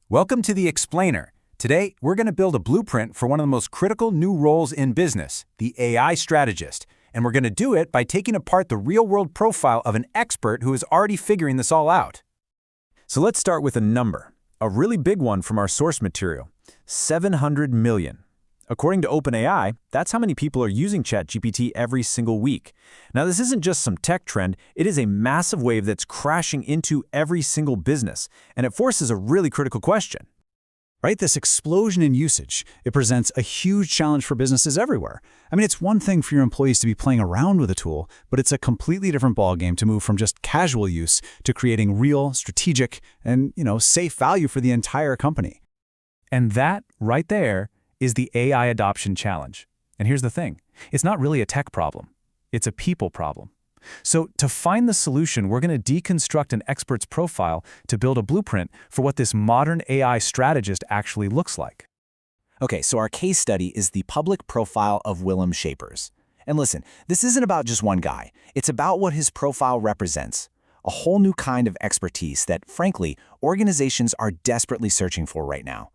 Welcome to The Explainer. Today, we're going to build a blueprint for one of the most critical new roles in business, the AI strategist. And we're going to do it by taking apart the real-world profile of an expert who is already figuring this all out. So let's start with a number, a really big one from our source material, 700 million. According to OpenAI, that's how many people are using ChatGPT every single week. Now, this isn't just some tech trend, it is a massive wave that's crashing into every single business, and it forces a really critical question. Right? This explosion in usage, it presents a huge challenge for businesses everywhere. I mean, it's one thing for your employees to be playing around with a tool, but it's a completely different ballgame to move from just casual use to creating real, strategic, and, safe value for the entire company. And that, right there, is the AI adoption challenge. And here's the thing, it's not really a tech problem, it's a people problem. So to find the solution, we're going to deconstruct an expert's profile to build a blueprint for what this modern AI strategist actually looks like. Okay, so our case study is the public profile of Willem Scheepers. And listen, this isn't about just one guy. It's about what his profile represents. A whole new kind of expertise that, frankly, organizations are desperately searching for right now.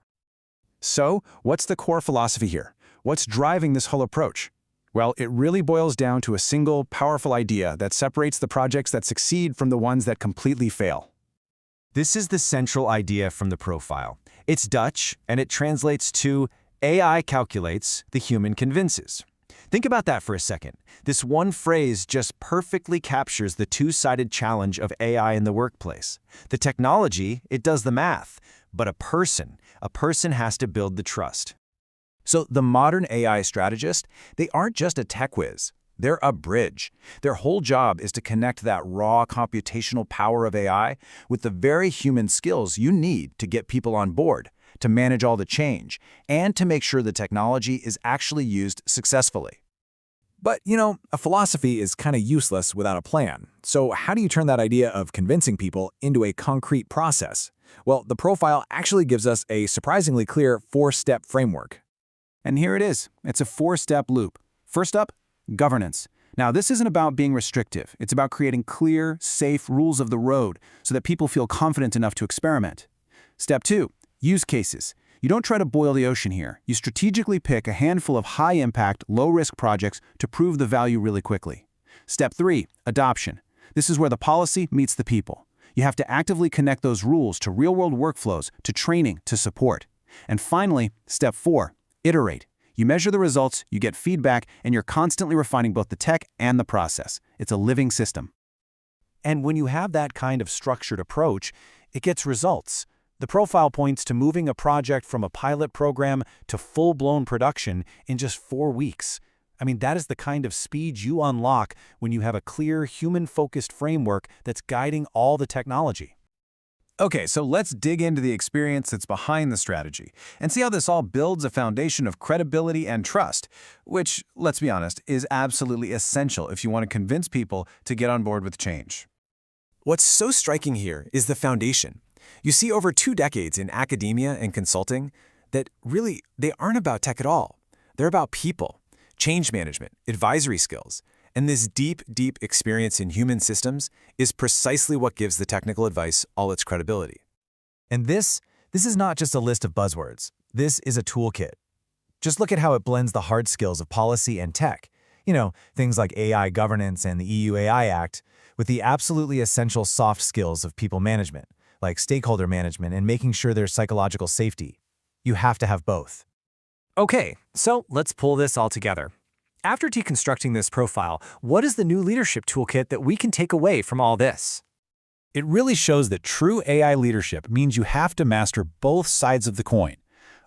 So, what's the core philosophy here? What's driving this whole approach? Well, it really boils down to a single, powerful idea that separates the projects that succeed from the ones that completely fail. This is the central idea from the profile. It's Dutch, and it translates to AI calculates, the human convinces. Think about that for a second. This one phrase just perfectly captures the two-sided challenge of AI in the workplace. The technology, it does the math, but a person has to build the trust. So the modern AI strategist, they aren't just a tech whiz. They're a bridge. Their whole job is to connect that raw computational power of AI with the very human skills you need to get people on board, to manage all the change, and to make sure the technology is actually used successfully. But, a philosophy is kind of useless without a plan. So how do you turn that idea of convincing people into a concrete process? Well, the profile actually gives us a surprisingly clear 4-step framework. And here it is. It's a 4-step loop. First up, governance. Now, this isn't about being restrictive. It's about creating clear, safe rules of the road so that people feel confident enough to experiment. Step 2, use cases. You don't try to boil the ocean here. You strategically pick a handful of high-impact, low-risk projects to prove the value really quickly. Step 3, adoption. This is where the policy meets the people. You have to actively connect those rules to real-world workflows, to training, to support. And finally, step 4, iterate. You measure the results, you get feedback, and you're constantly refining both the tech and the process. It's a living system. And when you have that kind of structured approach, it gets results. The profile points to moving a project from a pilot program to full-blown production in just 4 weeks. I mean, that is the kind of speed you unlock when you have a clear, human-focused framework that's guiding all the technology. Okay, so let's dig into the experience that's behind the strategy and see how this all builds a foundation of credibility and trust, which, let's be honest, is absolutely essential if you want to convince people to get on board with change. What's so striking here is the foundation. You see over 2 decades in academia and consulting that really, they aren't about tech at all. They're about people, change management, advisory skills. And this deep experience in human systems is precisely what gives the technical advice all its credibility. And this is not just a list of buzzwords. This is a toolkit. Just look at how it blends the hard skills of policy and tech, things like AI governance and the EU AI Act, with the absolutely essential soft skills of people management, like stakeholder management and making sure there's psychological safety. You have to have both. Okay, so let's pull this all together. After deconstructing this profile, what is the new leadership toolkit that we can take away from all this? It really shows that true AI leadership means you have to master both sides of the coin.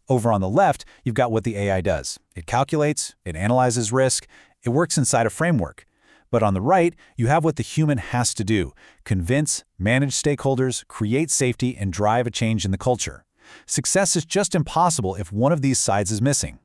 Over on the left, you've got what the AI does. It calculates, it analyzes risk, it works inside a framework. But on the right, you have what the human has to do: convince, manage stakeholders, create safety, and drive a change in the culture. Success is just impossible if one of these sides is missing.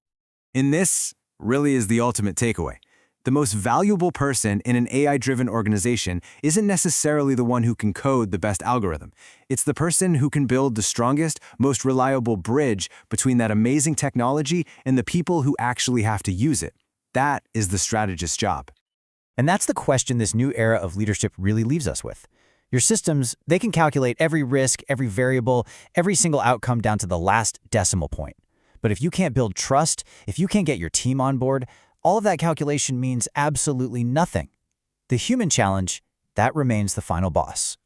In this really is the ultimate takeaway. The most valuable person in an AI-driven organization isn't necessarily the one who can code the best algorithm. It's the person who can build the strongest, most reliable bridge between that amazing technology and the people who actually have to use it. That is the strategist's job. And that's the question this new era of leadership really leaves us with. Your systems, they can calculate every risk, every variable, every single outcome down to the last decimal point. But if you can't build trust, if you can't get your team on board, all of that calculation means absolutely nothing. The human challenge, that remains the final boss.